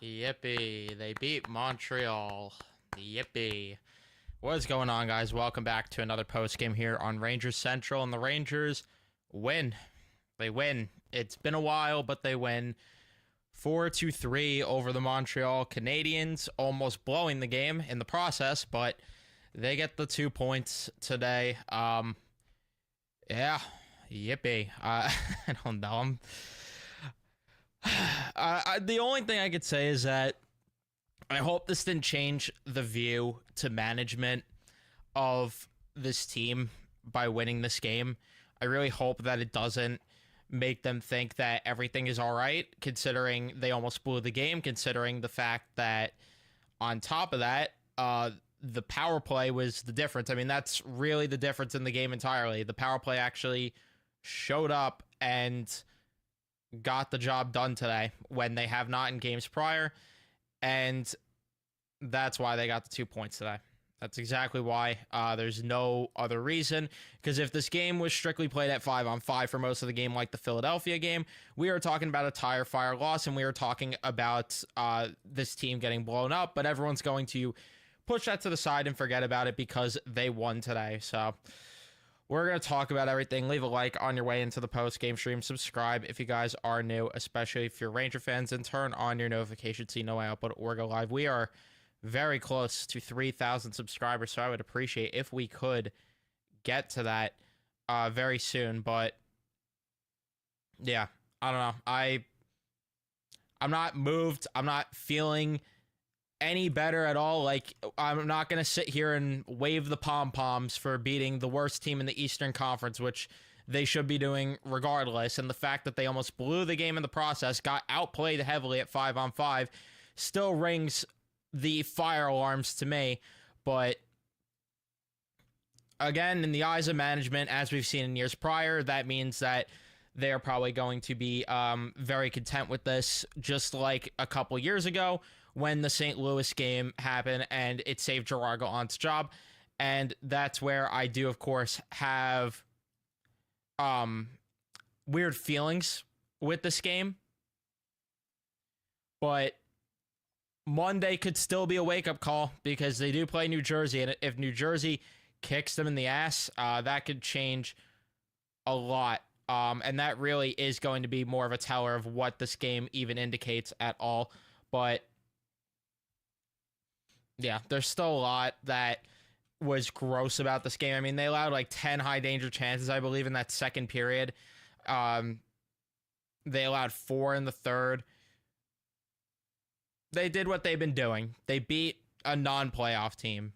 Yippee. They beat Montreal. Yippee. What is going on, guys? Welcome back to another post game here on Rangers Central, and the Rangers win. They win. It's been a while, but they win 4-3 over the Montreal Canadiens, almost blowing the game in the process, but they get the 2 points today. Yeah, yippee. I don't know. The only thing I could say is that I hope this didn't change the view to management of this team by winning this game. I really hope that it doesn't make them think that everything is all right, considering they almost blew the game, considering the fact that on top of that, the power play was the difference. I mean, that's really the difference in the game entirely. The power play actually showed up and got the job done today when they have not in games prior, and that's why they got the 2 points today. That's exactly why. There's no other reason, because if this game was strictly played at 5-on-5 for most of the game, like the Philadelphia game, we are talking about a tire fire loss, and we are talking about this team getting blown up, but everyone's going to push that to the side and forget about it because they won today. So we're going to talk about everything. Leave a like on your way into the post-game stream. Subscribe if you guys are new, especially if you're Ranger fans, and turn on your notifications so you know when I upload or go live. We are very close to 3,000 subscribers, so I would appreciate if we could get to that very soon. But yeah, I don't know. I'm not moved. I'm not feeling any better at all. Like, I'm not going to sit here and wave the pom-poms for beating the worst team in the Eastern Conference, which they should be doing regardless. And the fact that they almost blew the game in the process, got outplayed heavily at 5-on-5, still rings the fire alarms to me. But again, in the eyes of management, as we've seen in years prior, that means that they're probably going to be very content with this, just like a couple years ago when the St. Louis game happened and it saved Gerard Gallant's job. And that's where I do, of course, have weird feelings with this game. But Monday could still be a wake-up call, because they do play New Jersey, and if New Jersey kicks them in the ass, that could change a lot. And that really is going to be more of a teller of what this game even indicates at all. But yeah, there's still a lot that was gross about this game. I mean, they allowed like 10 high danger chances, I believe, in that second period. They allowed 4 in the third. They did what they've been doing. They beat a non-playoff team.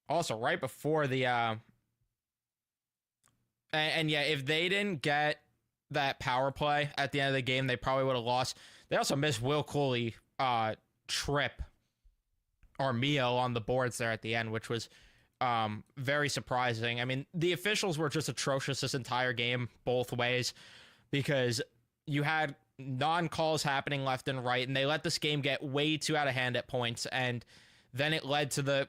Also, right before the and yeah, if they didn't get that power play at the end of the game, they probably would have lost. They also missed Will Cooley trip or meal on the boards there at the end, which was very surprising. I mean, the officials were just atrocious this entire game, both ways, because you had non-calls happening left and right, and they let this game get way too out of hand at points, and then it led to the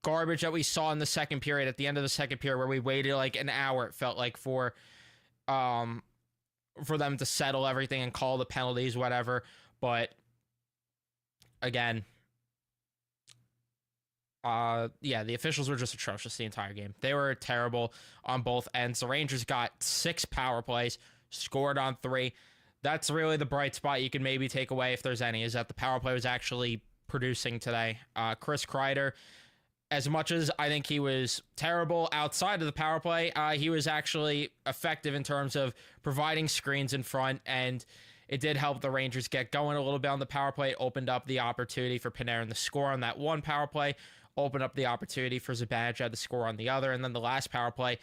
garbage that we saw in the second period, at the end of the second period, where we waited like an hour, it felt like, for them to settle everything and call the penalties, whatever. But again, yeah, the officials were just atrocious the entire game. They were terrible on both ends. The Rangers got 6 power plays, scored on 3. That's really the bright spot you can maybe take away, if there's any, is that the power play was actually producing today. Chris Kreider, as much as I think he was terrible outside of the power play, he was actually effective in terms of providing screens in front, and it did help the Rangers get going a little bit on the power play. It opened up the opportunity for Panarin to score on that one power play, opened up the opportunity for Zibanejad to score on the other, and then the last power play,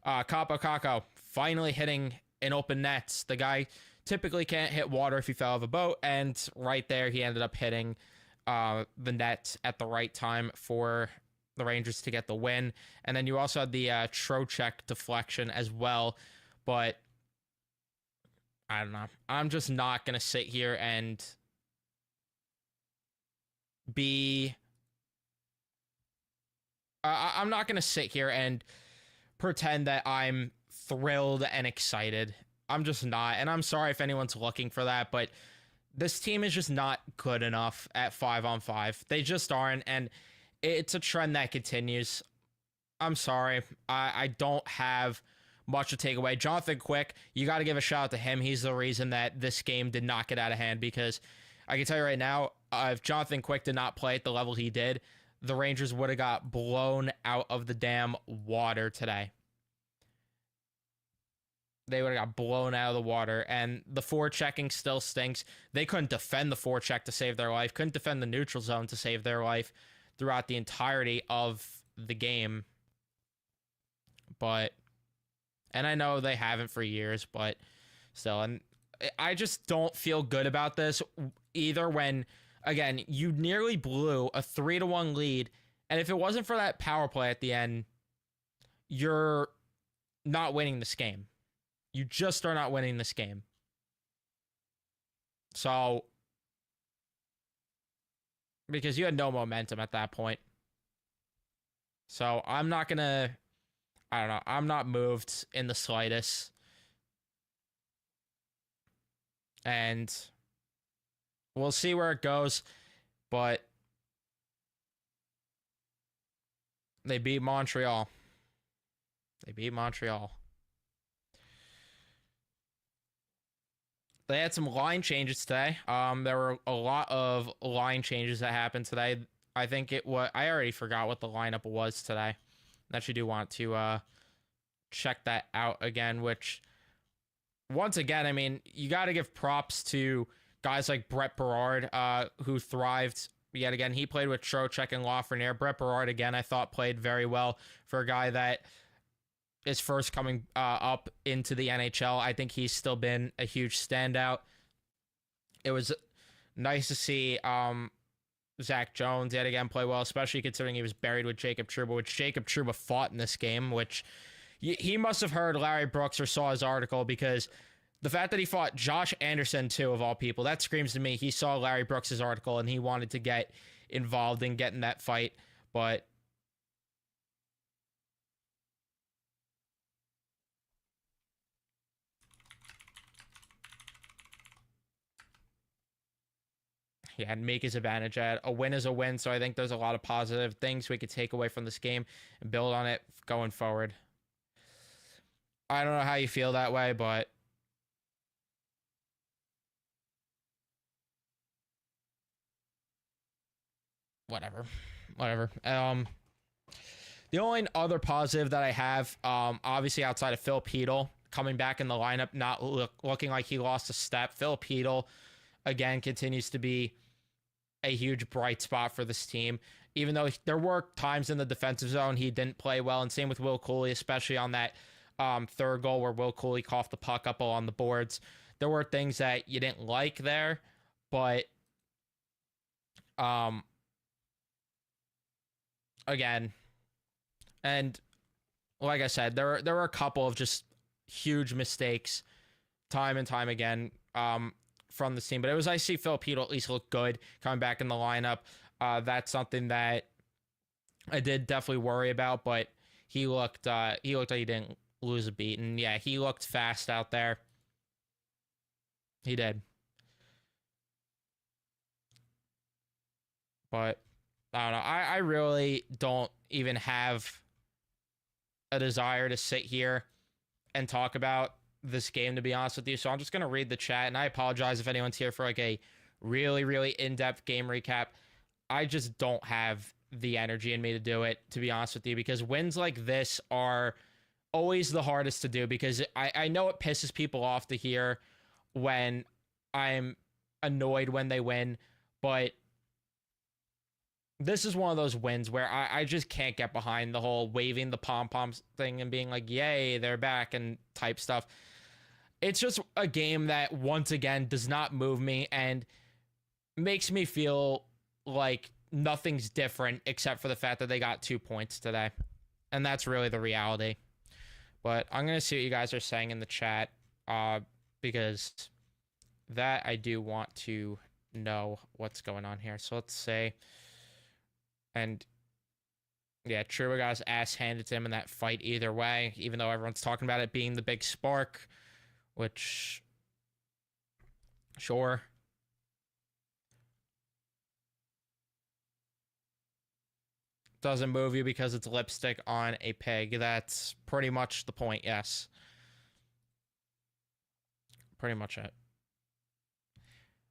Kaapo Kakko finally hitting an open net. The guy typically can't hit water if he fell off a boat, and right there he ended up hitting the net at the right time for the Rangers to get the win. And then you also had the Trocheck deflection as well. But I don't know. I'm just not going to sit here and be I'm not going to sit here and pretend that I'm thrilled and excited. I'm just not. And I'm sorry if anyone's looking for that, but this team is just not good enough at 5-on-5. They just aren't. And it's a trend that continues. I'm sorry. I don't have much to take away. Jonathan Quick, you got to give a shout out to him. He's the reason that this game did not get out of hand, because I can tell you right now, if Jonathan Quick did not play at the level he did, the Rangers would have got blown out of the damn water today. They would have got blown out of the water, and the forechecking still stinks. They couldn't defend the forecheck to save their life, couldn't defend the neutral zone to save their life throughout the entirety of the game. But, and I know they haven't for years, but still, and I just don't feel good about this either when, again, you nearly blew a 3-1 lead, and if it wasn't for that power play at the end, you're not winning this game. You just are not winning this game. So, because you had no momentum at that point. So, I'm not going to, I don't know, I'm not moved in the slightest. And we'll see where it goes, but they beat Montreal. They beat Montreal. They had some line changes today. There were a lot of line changes that happened today. I think it was, I already forgot what the lineup was today. I actually do want to check that out again, which, once again, I mean, you got to give props to guys like Brett Berard, who thrived yet again. He played with Trocheck and Lafreniere. Brett Berard, again, I thought played very well for a guy that is first coming up into the NHL. I think he's still been a huge standout. It was nice to see Zach Jones yet again play well, especially considering he was buried with Jacob Trouba, which Jacob Trouba fought in this game, which he must have heard Larry Brooks or saw his article, because the fact that he fought Josh Anderson, too, of all people, that screams to me he saw Larry Brooks' article and he wanted to get involved in getting that fight. But yeah, and make his advantage at a win is a win. So I think there's a lot of positive things we could take away from this game and build on it going forward. I don't know how you feel that way, but whatever. The only other positive that I have, obviously outside of Phil Peedle coming back in the lineup, not looking like he lost a step. Phil Peedle, again, continues to be a huge bright spot for this team. Even though there were times in the defensive zone he didn't play well, and same with Will Cooley, especially on that third goal where Will Cooley coughed the puck up on the boards. There were things that you didn't like there, but again, and like I said, there were a couple of just huge mistakes time and time again from this team. But it was nice to see Phil Peedle at least look good coming back in the lineup. That's something that I did definitely worry about, but he looked like he didn't lose a beat. And yeah, he looked fast out there. He did. But I don't know. I really don't even have a desire to sit here and talk about this game, to be honest with you. So I'm just going to read the chat, and I apologize if anyone's here for like a really, really in-depth game recap. I just don't have the energy in me to do it, to be honest with you, because wins like this are always the hardest to do, because I know it pisses people off to hear when I'm annoyed when they win, but this is one of those wins where I just can't get behind the whole waving the pom-poms thing and being like, yay, they're back and type stuff. It's just a game that, once again, does not move me and makes me feel like nothing's different except for the fact that they got 2 points today. And that's really the reality. But I'm going to see what you guys are saying in the chat, because that I do want to know what's going on here. So let's say... And Yeah, Truba got his ass handed to him in that fight either way, even though everyone's talking about it being the big spark, which, sure. Doesn't move you because it's lipstick on a pig. That's pretty much the point, yes. Pretty much it.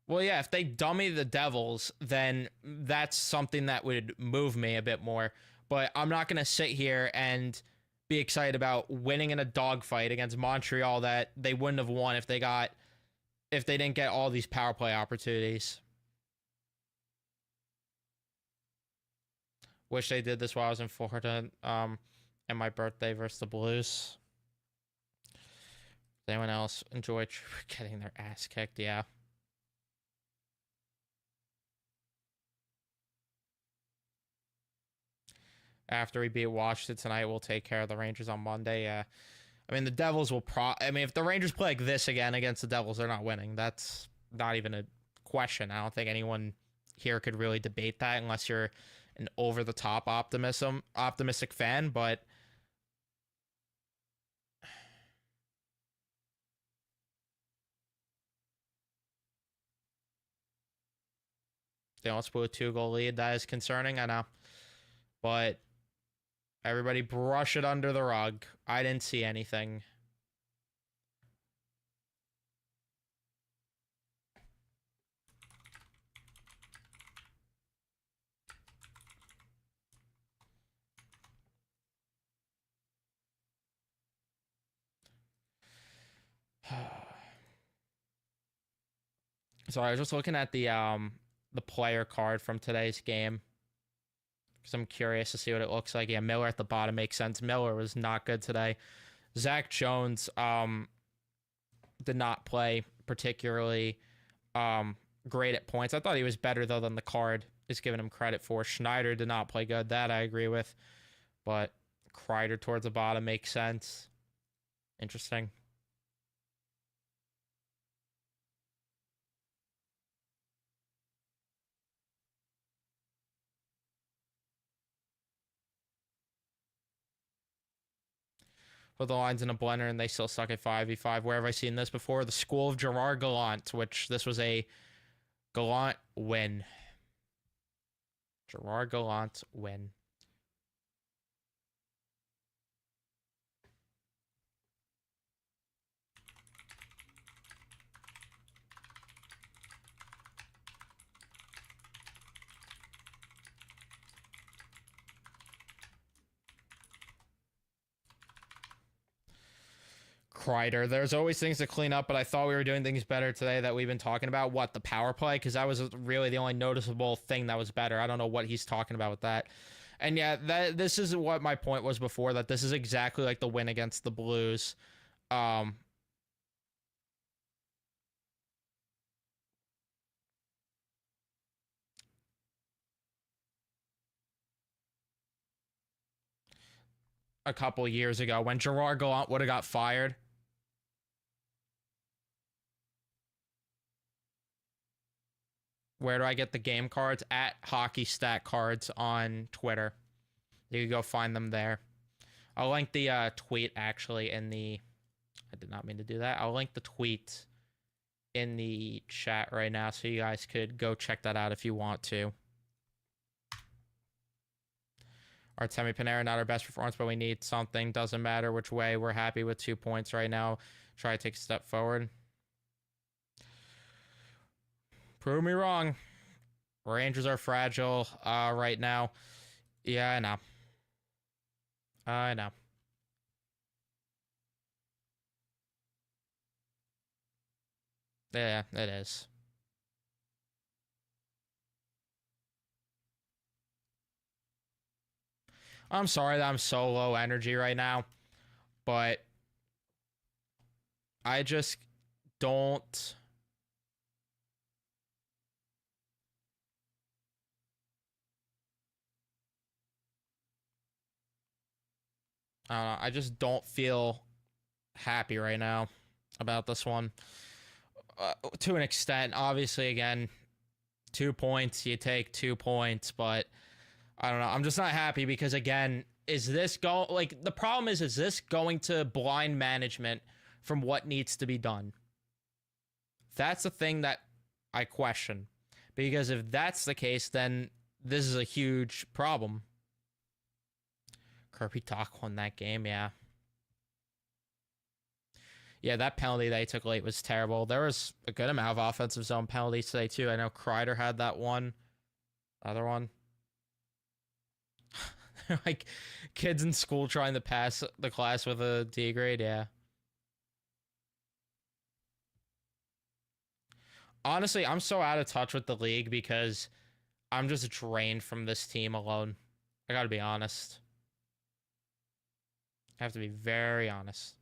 Well, yeah, if they dummy the Devils, then that's something that would move me a bit more. But I'm not going to sit here and be excited about winning in a dogfight against Montreal that they wouldn't have won if they didn't get all these power play opportunities. Wish they did this while I was in Florida, and my birthday versus the Blues. Does anyone else enjoy getting their ass kicked? Yeah. After we beat Washington tonight, we'll take care of the Rangers on Monday. Yeah. I mean, the Devils will I mean, if the Rangers play like this again against the Devils, they're not winning. That's not even a question. I don't think anyone here could really debate that unless you're an over-the-top optimistic fan, but they almost blew a 2-goal lead. That is concerning, I know. But everybody brush it under the rug. I didn't see anything. So I was just looking at the player card from today's game because I'm curious to see what it looks like. Yeah, Miller at the bottom makes sense. Miller was not good today. Zach Jones did not play particularly great at points. I thought he was better though than the card is giving him credit for. Schneider did not play good. That I agree with, but Kreider towards the bottom makes sense. Interesting. Put the lines in a blender and they still suck at 5v5. Where have I seen this before? The School of Gerard Gallant, which this was a Gallant win. Gerard Gallant win. Kreider. There's always things to clean up, but I thought we were doing things better today that we've been talking about. What, the power play? Because that was really the only noticeable thing that was better. I don't know what he's talking about with that. And yeah, this is what my point was before, that this is exactly like the win against the Blues. A couple years ago when Gerard Gallant would have got fired. Where do I get the game cards? At Hockey Stat Cards on Twitter. You can go find them there. I'll link the tweet actually in the... I did not mean to do that. I'll link the tweet in the chat right now so you guys could go check that out if you want to. Artemi Panarin, not our best performance, but we need something. Doesn't matter which way. We're happy with 2 points right now. Try to take a step forward. Prove me wrong. Rangers are fragile right now. Yeah, I know. I know. Yeah, it is. I'm sorry that I'm so low energy right now, but I just don't... I just don't feel happy right now about this one. To an extent, obviously, again, 2 points, you take 2 points, but I don't know. I'm just not happy because, again, is this go like the problem is this going to blind management from what needs to be done? That's the thing that I question. Because if that's the case, then this is a huge problem. Kirby Doc won that game, yeah. Yeah, that penalty that he took late was terrible. There was a good amount of offensive zone penalties today, too. I know Kreider had that one. Other one. Like, kids in school trying to pass the class with a D grade, yeah. Honestly, I'm so out of touch with the league because I'm just drained from this team alone. I gotta be honest. I have to be very honest.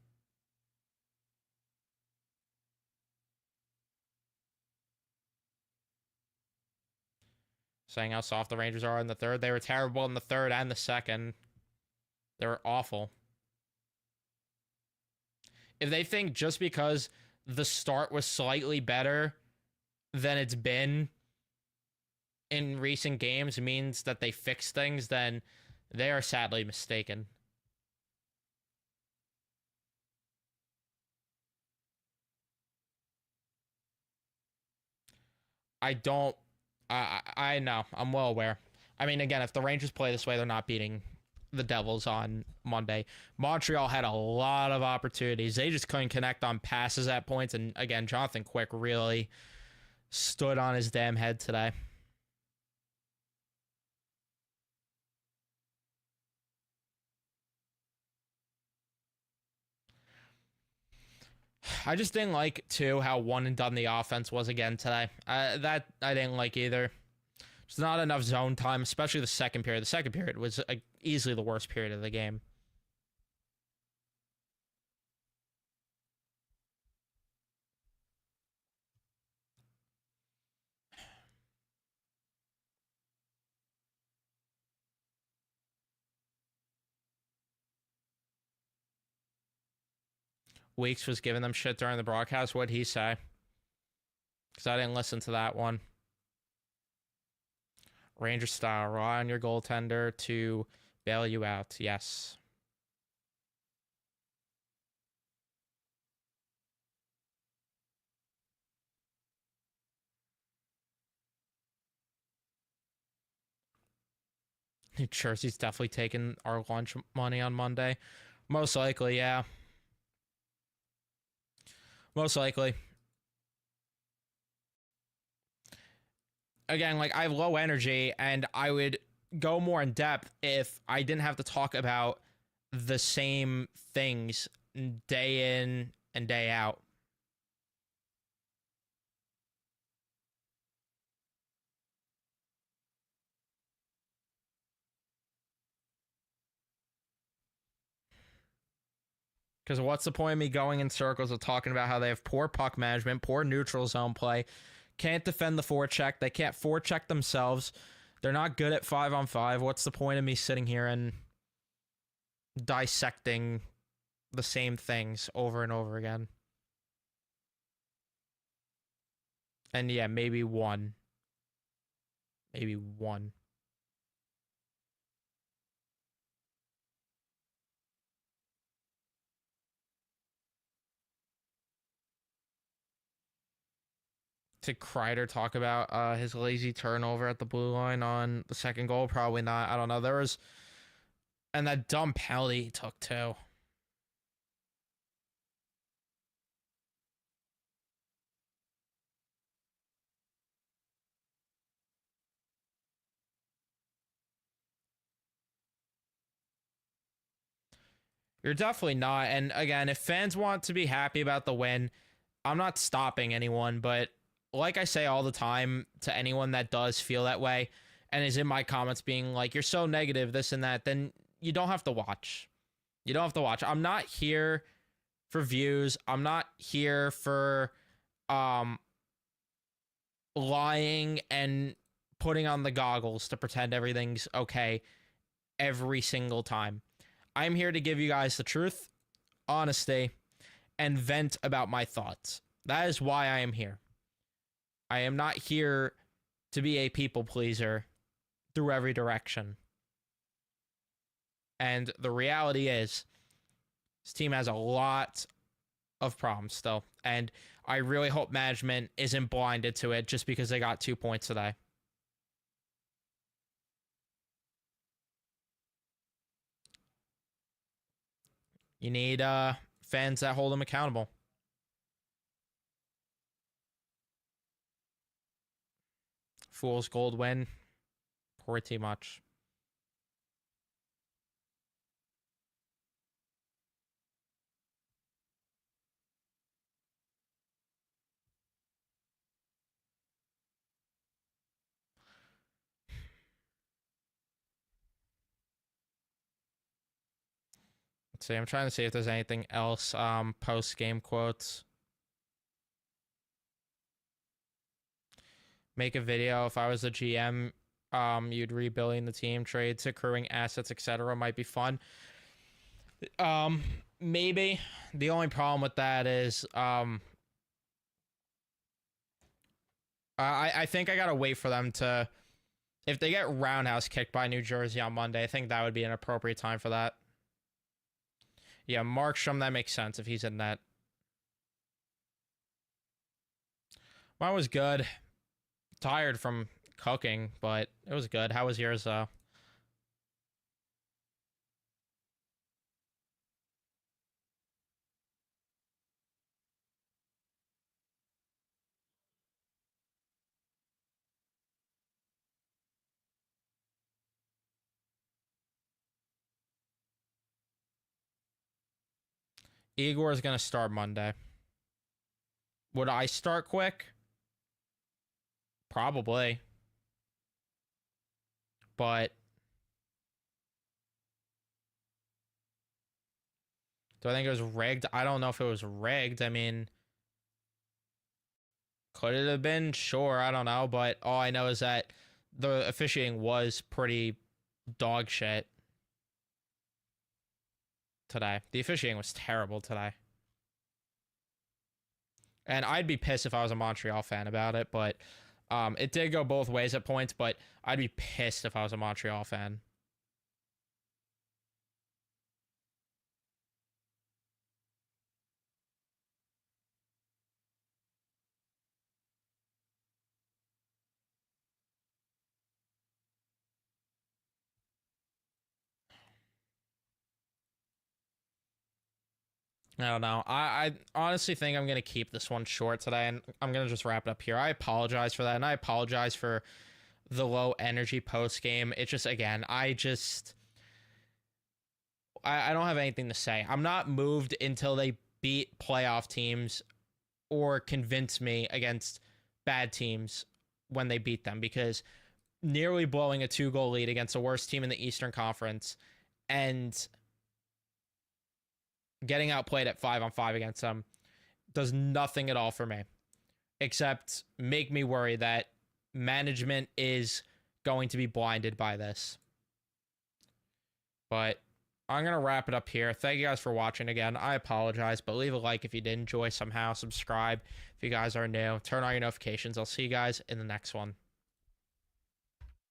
Saying how soft the Rangers are in the third. They were terrible in the third and the second. They were awful. If they think just because the start was slightly better than it's been in recent games means that they fix things, then they are sadly mistaken. I don't. I know. I'm well aware. I mean, again, if the Rangers play this way, they're not beating the Devils on Monday. Montreal had a lot of opportunities. They just couldn't connect on passes at points. And again, Jonathan Quick really stood on his damn head today. I just didn't like, too, how one and done the offense was again today. That I didn't like either. There's not enough zone time, especially the second period. The second period was easily the worst period of the game. Weeks was giving them shit during the broadcast. What'd he say? Because I didn't listen to that one. Ranger style, rely on your goaltender to bail you out. Yes. New Jersey's definitely taking our lunch money on Monday. Most likely, yeah. Most likely. Again, like, I have low energy, and I would go more in depth if I didn't have to talk about the same things day in and day out. Because what's the point of me going in circles of talking about how they have poor puck management, poor neutral zone play, can't defend the forecheck, they can't forecheck themselves, they're not good at 5-on-5. What's the point of me sitting here and dissecting the same things over and over again? And yeah, maybe one. Maybe one. To Kreider talk about his lazy turnover at the blue line on the second goal? Probably not. I don't know. There was... And that dumb penalty he took, too. You're definitely not. And again, if fans want to be happy about the win, I'm not stopping anyone. But like I say all the time to anyone that does feel that way and is in my comments being like, you're so negative, this and that, then you don't have to watch. You don't have to watch. I'm not here for views. I'm not here for lying and putting on the goggles to pretend everything's okay every single time. I'm here to give you guys the truth, honesty, and vent about my thoughts. That is why I am here. I am not here to be a people pleaser through every direction. And the reality is, this team has a lot of problems still. And I really hope management isn't blinded to it just because they got 2 points today. You need fans that hold them accountable. Fool's gold win. Pretty much. Let's see. I'm trying to see if there's anything else post-game quotes. Make a video. If I was a GM, you'd rebuilding the team, trades, accruing assets, etc. Might be fun. Maybe. The only problem with that is I think I gotta wait for them to. If they get roundhouse kicked by New Jersey on Monday, I think that would be an appropriate time for that. Yeah, Markstrom, that makes sense if he's in net. Mine was good. Tired from cooking, but it was good. How was yours, though? Igor is going to start Monday. Would I start quick? Probably. But do I think it was rigged? I don't know if it was rigged. I mean, could it have been? Sure, I don't know. But all I know is that the officiating was pretty dog shit today. The officiating was terrible today. And I'd be pissed if I was a Montreal fan about it, but it did go both ways at points, but I'd be pissed if I was a Montreal fan. I don't know. I honestly think I'm going to keep this one short today, and I'm going to just wrap it up here. I apologize for that, and I apologize for the low energy post game. It just, again, I don't have anything to say. I'm not moved until they beat playoff teams or convince me against bad teams when they beat them, because nearly blowing a 2-goal lead against the worst team in the Eastern Conference and getting outplayed at 5-on-5 against them does nothing at all for me, except make me worry that management is going to be blinded by this. But I'm going to wrap it up here. Thank you guys for watching again. I apologize, but leave a like if you did enjoy somehow. Subscribe if you guys are new. Turn on your notifications. I'll see you guys in the next one.